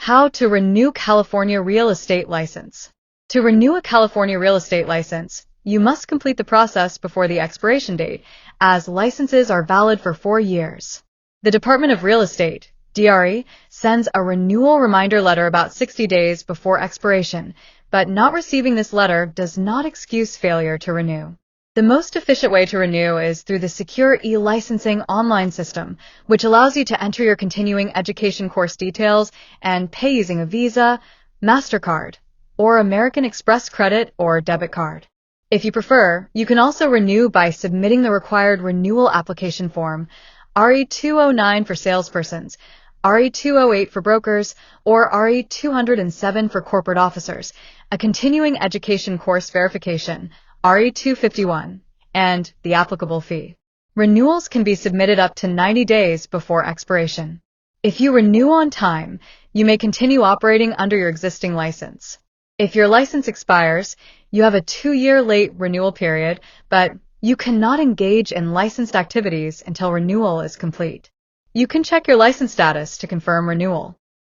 How to renew California real estate license. To renew a California real estate license, you must complete the process before the expiration date, as licenses are valid for 4 years. The Department of Real Estate, DRE, sends a renewal reminder letter about 60 days before expiration, but not receiving this letter does not excuse failure to renew. The most efficient way to renew is through the secure e-licensing online system, which allows you to enter your continuing education course details and pay using a Visa, MasterCard, or American Express credit or debit card. If you prefer, you can also renew by submitting the required renewal application form, RE-209 for salespersons, RE-208 for brokers, or RE-207 for corporate officers, a continuing education course verification, RE-251, and the applicable fee. Renewals can be submitted up to 90 days before expiration. If you renew on time, you may continue operating under your existing license. If your license expires, you have a 2-year late renewal period, but you cannot engage in licensed activities until renewal is complete. You can check your license status to confirm renewal.